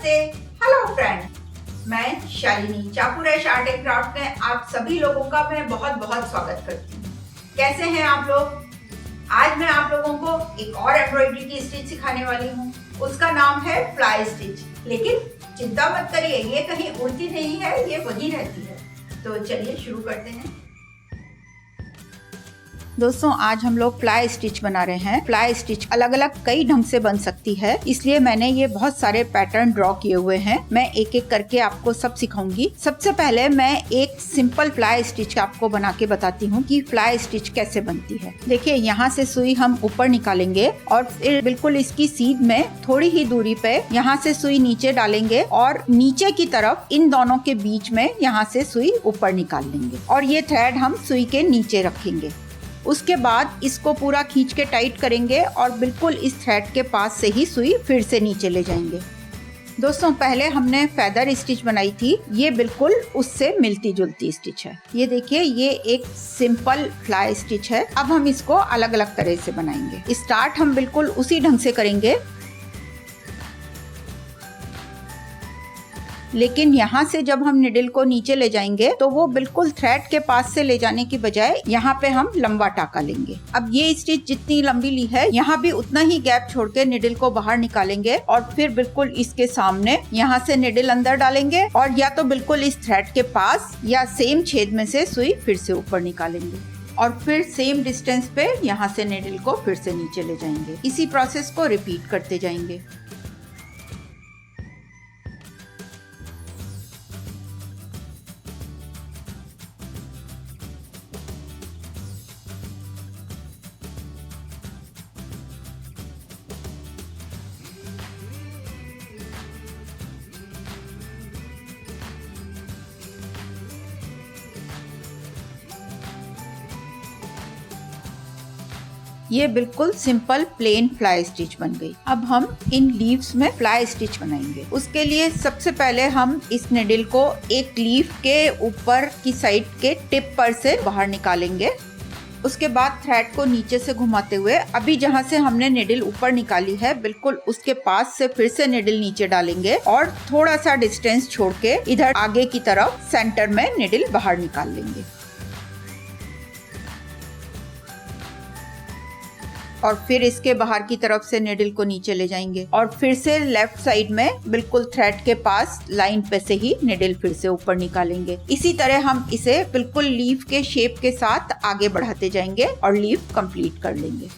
नमस्ते, hello friend. मैं Shalini चापुरेश art and craft में आप सभी लोगों का मैं बहुत बहुत स्वागत करती हूँ। कैसे हैं आप लोग? आज मैं आप लोगों को एक और एम्ब्रॉयडरी की स्टिच सिखाने वाली हूँ। उसका नाम है फ्लाई स्टिच। लेकिन चिंता मत करिए, ये कहीं उड़ती नहीं है, ये वहीं रहती है। तो चलिए शुरू करते हैं। दोस्तों, आज हम लोग फ्लाई स्टिच बना रहे हैं। फ्लाई स्टिच अलग अलग कई ढंग से बन सकती है, इसलिए मैंने ये बहुत सारे पैटर्न ड्रॉ किए हुए हैं। मैं एक एक करके आपको सब सिखाऊंगी। सबसे पहले मैं एक सिंपल फ्लाई स्टिच आपको बना के बताती हूँ कि फ्लाई स्टिच कैसे बनती है। देखिए, यहाँ से सुई हम ऊपर निकालेंगे और फिर बिल्कुल इसकी सीध में थोड़ी ही दूरी पे यहाँ से सुई नीचे डालेंगे और नीचे की तरफ इन दोनों के बीच में यहाँ से सुई ऊपर निकाल लेंगे और ये थ्रेड हम सुई के नीचे रखेंगे। उसके बाद इसको पूरा खींच के टाइट करेंगे और बिल्कुल इस थ्रेड के पास से ही सुई फिर से नीचे ले जाएंगे। दोस्तों, पहले हमने फेदर स्टिच बनाई थी, ये बिल्कुल उससे मिलती जुलती स्टिच है। ये देखिए, ये एक सिंपल फ्लाई स्टिच है। अब हम इसको अलग अलग तरह से बनाएंगे। स्टार्ट हम बिल्कुल उसी ढंग से करेंगे, लेकिन यहाँ से जब हम निडल को नीचे ले जाएंगे तो वो बिल्कुल थ्रेड के पास से ले जाने की बजाय यहाँ पे हम लंबा टाका लेंगे। अब ये स्टिच जितनी लंबी ली है, यहाँ भी उतना ही गैप छोड़ के निडल को बाहर निकालेंगे और फिर बिल्कुल इसके सामने यहाँ से निडल अंदर डालेंगे और या तो बिल्कुल इस थ्रेड के पास या सेम छेद में से सुई फिर से ऊपर निकालेंगे और फिर सेम डिस्टेंस पे यहाँ से निडल को फिर से नीचे ले जाएंगे। इसी प्रोसेस को रिपीट करते जाएंगे। ये बिल्कुल सिंपल प्लेन फ्लाई स्टिच बन गई। अब हम इन लीव्स में फ्लाई स्टिच बनाएंगे। उसके लिए सबसे पहले हम इस निडल को एक लीफ के ऊपर की साइड के टिप पर से बाहर निकालेंगे। उसके बाद थ्रेड को नीचे से घुमाते हुए अभी जहाँ से हमने निडल ऊपर निकाली है बिल्कुल उसके पास से फिर से निडल नीचे डालेंगे और थोड़ा सा डिस्टेंस छोड़ के इधर आगे की तरफ सेंटर में निडल बाहर निकाल लेंगे और फिर इसके बाहर की तरफ से निडल को नीचे ले जाएंगे और फिर से लेफ्ट साइड में बिल्कुल थ्रेड के पास लाइन पे से ही निडल फिर से ऊपर निकालेंगे। इसी तरह हम इसे बिल्कुल लीफ के शेप के साथ आगे बढ़ाते जाएंगे और लीफ कंप्लीट कर लेंगे।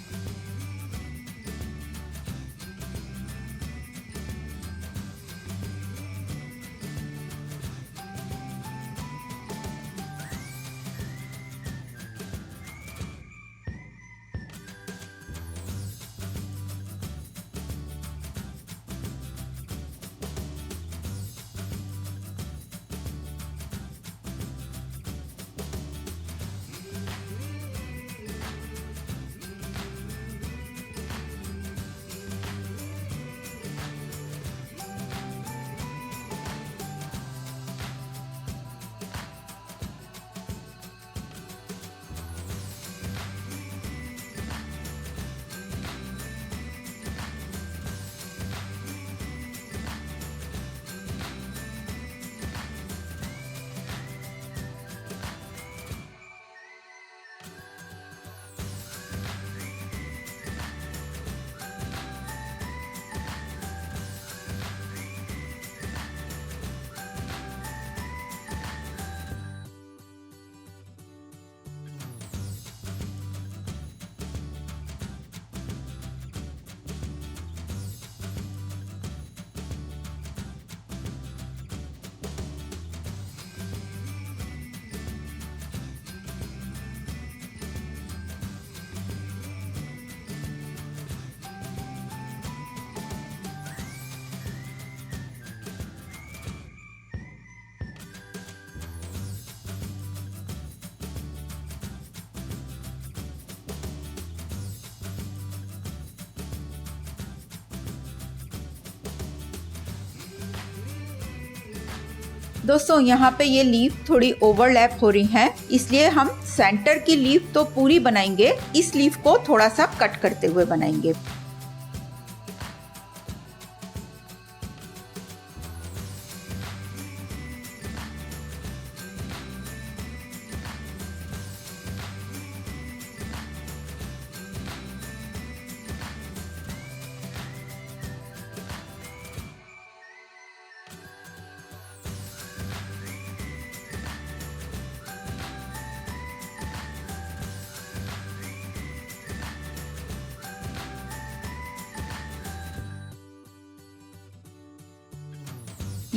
दोस्तों, यहाँ पे ये लीफ थोड़ी ओवरलैप हो रही हैं, इसलिए हम सेंटर की लीफ तो पूरी बनाएंगे, इस लीफ को थोड़ा सा कट करते हुए बनाएंगे।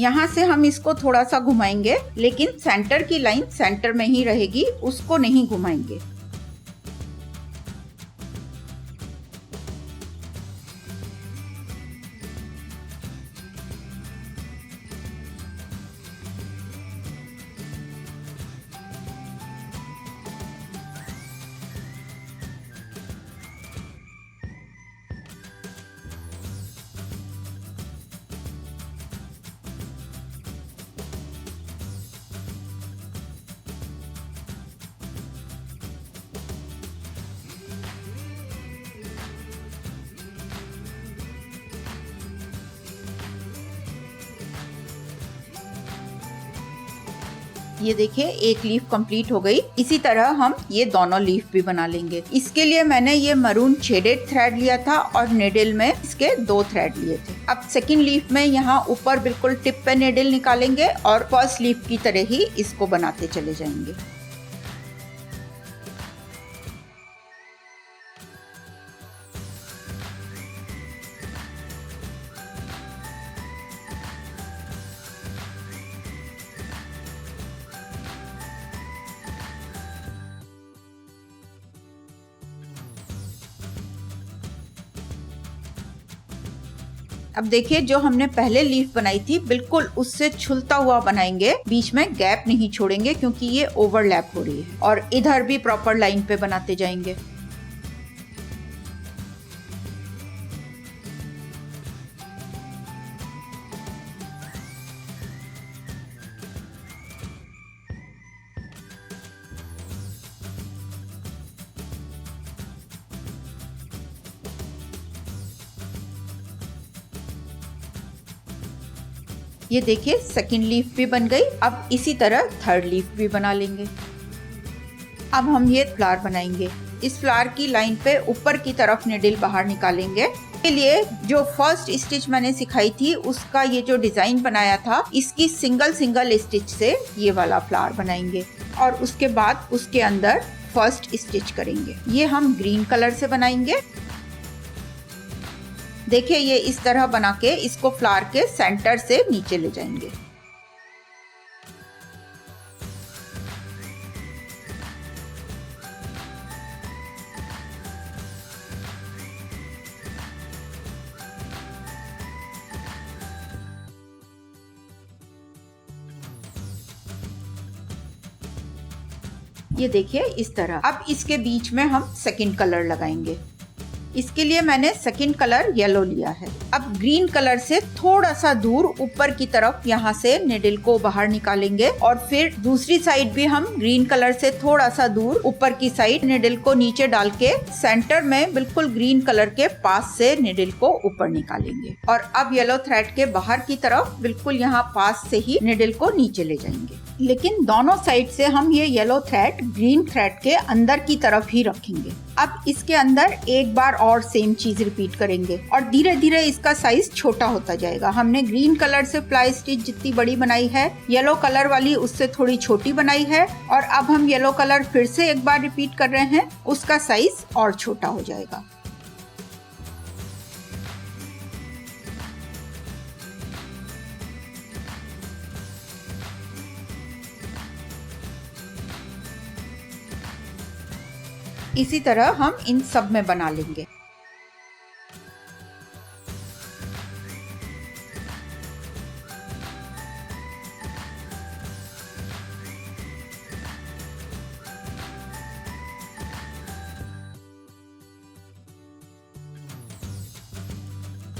यहाँ से हम इसको थोड़ा सा घुमाएंगे, लेकिन सेंटर की लाइन सेंटर में ही रहेगी, उसको नहीं घुमाएंगे। ये देखिए एक लीफ कंप्लीट हो गई। इसी तरह हम ये दोनों लीफ भी बना लेंगे। इसके लिए मैंने ये मरून शेडेड थ्रेड लिया था और निडल में इसके 2 थ्रेड लिए थे। अब सेकंड लीफ में यहाँ ऊपर बिल्कुल टिप पे निडल निकालेंगे और फर्स्ट लीफ की तरह ही इसको बनाते चले जाएंगे। अब देखिए जो हमने पहले लीफ बनाई थी बिल्कुल उससे छुलता हुआ बनाएंगे, बीच में गैप नहीं छोड़ेंगे क्योंकि ये ओवरलैप हो रही है। और इधर भी प्रॉपर लाइन पे बनाते जाएंगे। ये देखिए सेकंड लीफ भी बन गई। अब इसी तरह थर्ड लीफ भी बना लेंगे। अब हम ये फ्लावर बनाएंगे। इस फ्लावर की लाइन पे ऊपर की तरफ निडल बाहर निकालेंगे। के लिए जो फर्स्ट स्टिच मैंने सिखाई थी उसका ये जो डिजाइन बनाया था, इसकी सिंगल स्टिच से ये वाला फ्लावर बनाएंगे और उसके बाद उसके अंदर फर्स्ट स्टिच करेंगे। ये हम ग्रीन कलर से बनाएंगे। देखिए ये इस तरह बना के इसको फ्लावर के सेंटर से नीचे ले जाएंगे। ये देखिए इस तरह। अब इसके बीच में हम सेकंड कलर लगाएंगे। इसके लिए मैंने सेकंड कलर येलो लिया है। अब ग्रीन कलर से थोड़ा सा दूर ऊपर की तरफ यहाँ से निडल को बाहर निकालेंगे और फिर दूसरी साइड भी हम ग्रीन कलर से थोड़ा सा दूर ऊपर की साइड निडल को नीचे डाल के सेंटर में बिल्कुल ग्रीन कलर के पास से निडल को ऊपर निकालेंगे। और अब येलो थ्रेड के बाहर की तरफ बिल्कुल यहाँ पास से ही निडल को नीचे ले जाएंगे। लेकिन दोनों साइड से हम ये येलो थ्रेड ग्रीन थ्रेड के अंदर की तरफ ही रखेंगे। अब इसके अंदर एक बार और सेम चीज रिपीट करेंगे और धीरे धीरे इसका साइज छोटा होता जाएगा। हमने ग्रीन कलर से फ्लाई स्टिच जितनी बड़ी बनाई है, येलो कलर वाली उससे थोड़ी छोटी बनाई है और अब हम येलो कलर फिर से एक बार रिपीट कर रहे हैं, उसका साइज और छोटा हो जाएगा। इसी तरह हम इन सब में बना लेंगे।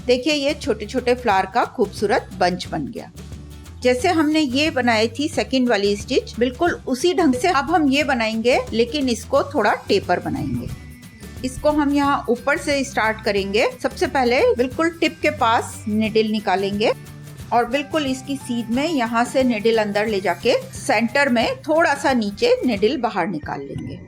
देखिए ये छोटे छोटे फ्लावर का खूबसूरत बंच बन गया। जैसे हमने ये बनाई थी सेकंड वाली स्टिच, बिल्कुल उसी ढंग से अब हम ये बनाएंगे, लेकिन इसको थोड़ा टेपर बनाएंगे। इसको हम यहाँ ऊपर से स्टार्ट करेंगे। सबसे पहले बिल्कुल टिप के पास निडल निकालेंगे और बिल्कुल इसकी सीध में यहाँ से निडल अंदर ले जाके सेंटर में थोड़ा सा नीचे निडल बाहर निकाल लेंगे।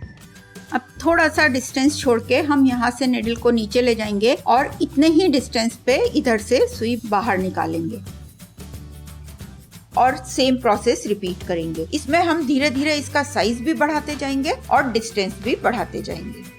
अब थोड़ा सा डिस्टेंस छोड़ के हम यहाँ से निडल को नीचे ले जाएंगे और इतने ही डिस्टेंस पे इधर से सुई बाहर निकालेंगे और सेम प्रोसेस रिपीट करेंगे। इसमें हम धीरे धीरे इसका साइज भी बढ़ाते जाएंगे और डिस्टेंस भी बढ़ाते जाएंगे।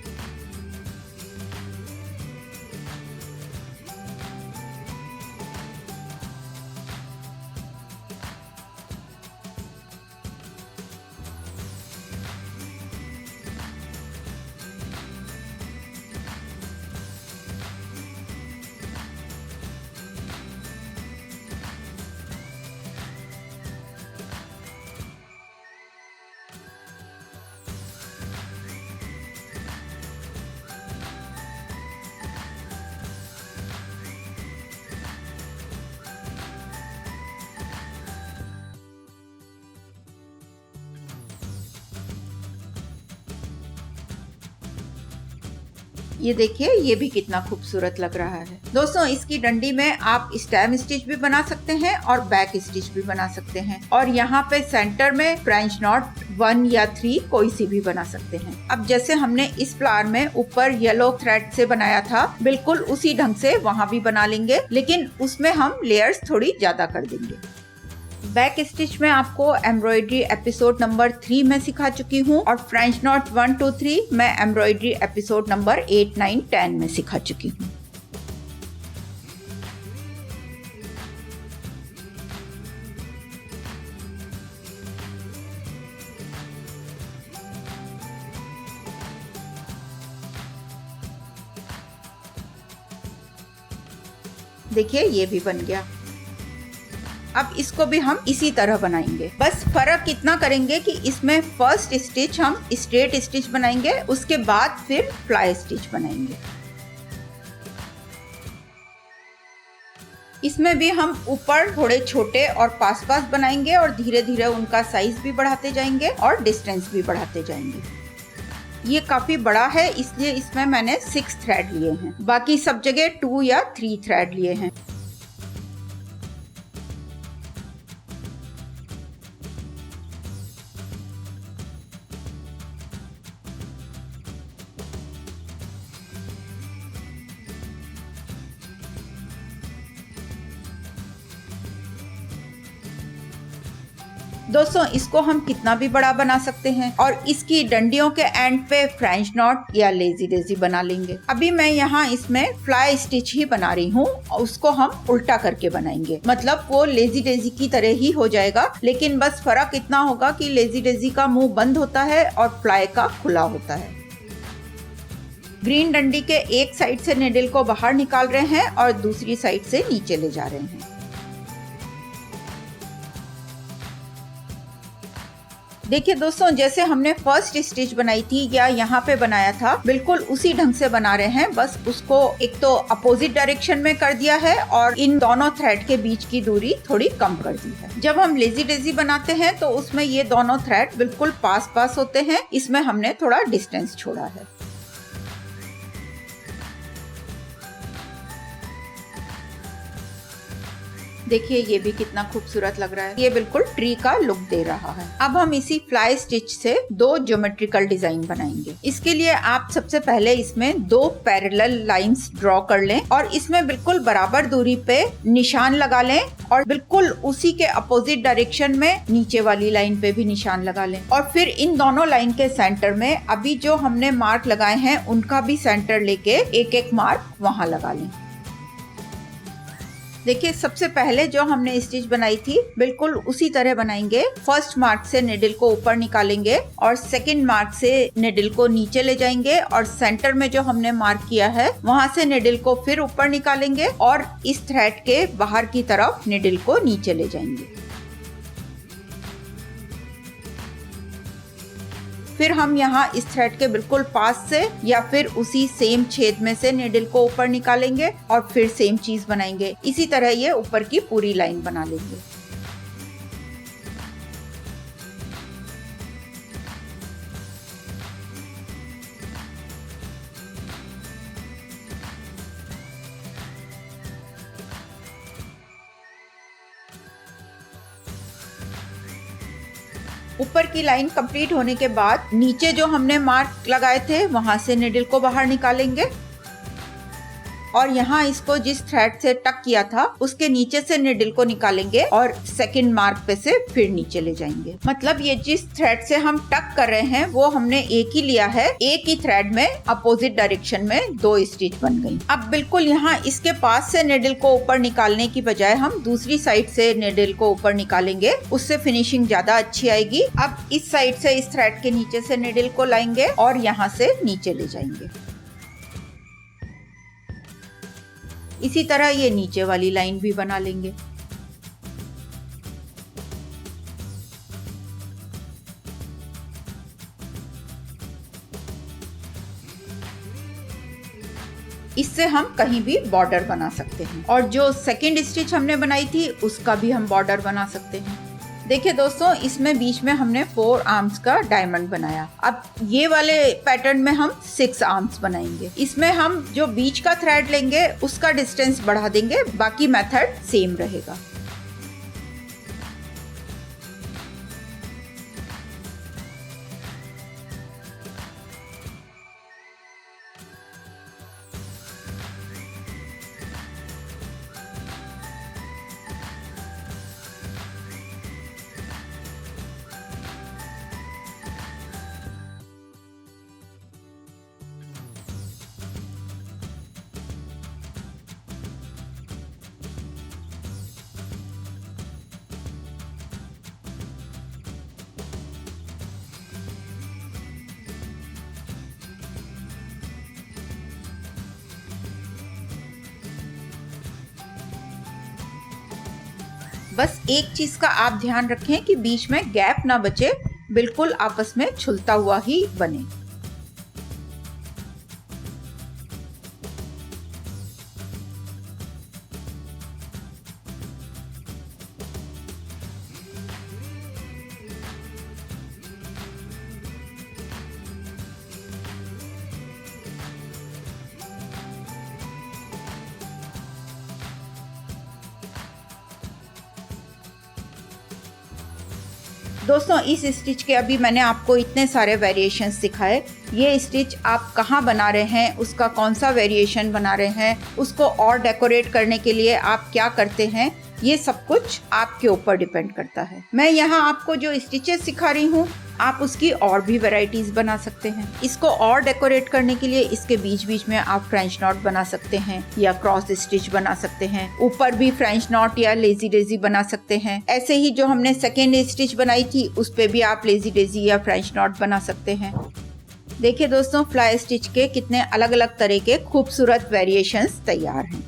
ये देखिए, ये भी कितना खूबसूरत लग रहा है। दोस्तों, इसकी डंडी में आप स्टेम स्टिच भी बना सकते हैं और बैक स्टिच भी बना सकते हैं, और यहाँ पे सेंटर में फ्रेंच नॉट 1 या 3 कोई सी भी बना सकते हैं। अब जैसे हमने इस फ्लावर में ऊपर येलो थ्रेड से बनाया था, बिल्कुल उसी ढंग से वहाँ भी बना लेंगे, लेकिन उसमें हम लेयर्स थोड़ी ज्यादा कर देंगे। बैक स्टिच में आपको एम्ब्रॉयडरी एपिसोड नंबर 3 में सिखा चुकी हूँ, और फ्रेंच नॉट 1 2 3 मैं एम्ब्रॉयडरी एपिसोड नंबर 8 9 10 में सिखा चुकी हूँ। देखिए, ये भी बन गया। अब इसको भी हम इसी तरह बनाएंगे, बस फर्क इतना करेंगे कि इसमें फर्स्ट स्टिच हम स्ट्रेट स्टिच बनाएंगे, उसके बाद फिर फ्लाई स्टिच बनाएंगे। इसमें भी हम ऊपर थोड़े छोटे और पास बनाएंगे, और धीरे धीरे उनका साइज भी बढ़ाते जाएंगे और डिस्टेंस भी बढ़ाते जाएंगे। ये काफी बड़ा है, इसलिए इसमें मैंने 6 थ्रेड लिए हैं, बाकी सब जगह 2 या 3 थ्रेड लिए हैं। दोस्तों, इसको हम कितना भी बड़ा बना सकते हैं, और इसकी डंडियों के एंड पे फ्रेंच नॉट या लेजी डेजी बना लेंगे। अभी मैं यहाँ इसमें फ्लाई स्टिच ही बना रही हूँ, उसको हम उल्टा करके बनाएंगे, मतलब वो लेजी डेजी की तरह ही हो जाएगा, लेकिन बस फर्क इतना होगा कि लेजी डेजी का मुंह बंद होता है और फ्लाई का खुला होता है। ग्रीन डंडी के एक साइड से निडल को बाहर निकाल रहे हैं और दूसरी साइड से नीचे ले जा रहे हैं। देखिए दोस्तों, जैसे हमने फर्स्ट स्टिच बनाई थी या यहाँ पे बनाया था, बिल्कुल उसी ढंग से बना रहे हैं, बस उसको एक तो अपोजिट डायरेक्शन में कर दिया है और इन दोनों थ्रेड के बीच की दूरी थोड़ी कम कर दी है। जब हम लेजी डेजी बनाते हैं तो उसमें ये दोनों थ्रेड बिल्कुल पास होते हैं, इसमें हमने थोड़ा डिस्टेंस छोड़ा है। देखिए, ये भी कितना खूबसूरत लग रहा है, ये बिल्कुल ट्री का लुक दे रहा है। अब हम इसी फ्लाई स्टिच से 2 ज्योमेट्रिकल डिजाइन बनाएंगे। इसके लिए आप सबसे पहले इसमें 2 पैरेलल लाइंस ड्रॉ कर लें और इसमें बिल्कुल बराबर दूरी पे निशान लगा लें, और बिल्कुल उसी के अपोजिट डायरेक्शन में नीचे वाली लाइन पे भी निशान लगा लें, और फिर इन दोनों लाइन के सेंटर में अभी जो हमने मार्क लगाए हैं उनका भी सेंटर लेके एक एक मार्क वहां लगा लें। देखिए, सबसे पहले जो हमने स्टिच बनाई थी बिल्कुल उसी तरह बनाएंगे। फर्स्ट मार्क से निडल को ऊपर निकालेंगे और सेकंड मार्क से निडल को नीचे ले जाएंगे, और सेंटर में जो हमने मार्क किया है वहां से निडल को फिर ऊपर निकालेंगे और इस थ्रेड के बाहर की तरफ निडल को नीचे ले जाएंगे। फिर हम यहाँ इस थ्रेड के बिल्कुल पास से या फिर उसी सेम छेद में से निडल को ऊपर निकालेंगे और फिर सेम चीज बनाएंगे। इसी तरह ये ऊपर की पूरी लाइन बना लेंगे। ऊपर की लाइन कंप्लीट होने के बाद नीचे जो हमने मार्क लगाए थे वहां से निडल को बाहर निकालेंगे, और यहाँ इसको जिस थ्रेड से टक किया था उसके नीचे से निडल को निकालेंगे और सेकंड मार्क पे से फिर नीचे ले जाएंगे। मतलब ये जिस थ्रेड से हम टक कर रहे हैं वो हमने एक ही लिया है, एक ही थ्रेड में अपोजिट डायरेक्शन में 2 स्टिच बन गई। अब बिल्कुल यहाँ इसके पास से निडल को ऊपर निकालने की बजाय हम दूसरी साइड से निडल को ऊपर निकालेंगे, उससे फिनिशिंग ज्यादा अच्छी आएगी। अब इस साइड से इस थ्रेड के नीचे से निडल को लाएंगे और यहाँ से नीचे ले जाएंगे। इसी तरह ये नीचे वाली लाइन भी बना लेंगे। इससे हम कहीं भी बॉर्डर बना सकते हैं, और जो सेकंड स्टिच हमने बनाई थी उसका भी हम बॉर्डर बना सकते हैं। देखिए दोस्तों, इसमें बीच में हमने 4 आर्म्स का डायमंड बनाया। अब ये वाले पैटर्न में हम 6 आर्म्स बनाएंगे। इसमें हम जो बीच का थ्रेड लेंगे उसका डिस्टेंस बढ़ा देंगे, बाकी मेथड सेम रहेगा। बस एक चीज का आप ध्यान रखें कि बीच में गैप ना बचे, बिल्कुल आपस में छुलता हुआ ही बने। दोस्तों, इस स्टिच के अभी मैंने आपको इतने सारे वेरिएशंस सिखाए। ये स्टिच आप कहाँ बना रहे हैं, उसका कौन सा वेरिएशन बना रहे हैं, उसको और डेकोरेट करने के लिए आप क्या करते हैं, ये सब कुछ आपके ऊपर डिपेंड करता है। मैं यहाँ आपको जो स्टिचेस सिखा रही हूँ, आप उसकी और भी वैरायटीज बना सकते हैं। इसको और डेकोरेट करने के लिए इसके बीच बीच में आप फ्रेंच नॉट बना सकते हैं या क्रॉस स्टिच बना सकते हैं। ऊपर भी फ्रेंच नॉट या लेजी डेजी बना सकते हैं। ऐसे ही जो हमने सेकेंड स्टिच बनाई थी उस पे भी आप लेजी डेजी या फ्रेंच नॉट बना सकते हैं। देखिए दोस्तों, फ्लाई स्टिच के कितने अलग अलग तरह के खूबसूरत वेरिएशंस तैयार हैं।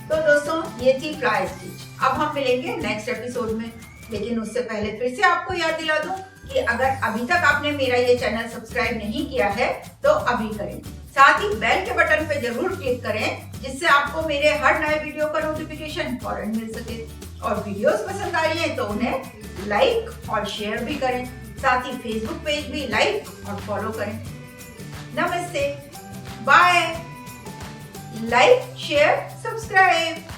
तो दोस्तों, ये थी फ्लाई स्टिच। अब हम मिलेंगे नेक्स्ट एपिसोड में, लेकिन उससे पहले फिर से आपको याद दिला दूं कि अगर अभी तक आपने मेरा ये चैनल सब्सक्राइब नहीं किया है तो अभी करें। साथ ही बेल के बटन पे जरूर क्लिक करें, जिससे आपको मेरे हर नए वीडियो का नोटिफिकेशन फौरन मिल सके। और वीडियोस पसंद आ रही है तो उन्हें लाइक और शेयर भी करें। साथ ही फेसबुक पेज भी लाइक और फॉलो करें। नमस्ते, बाय। Like, share, subscribe.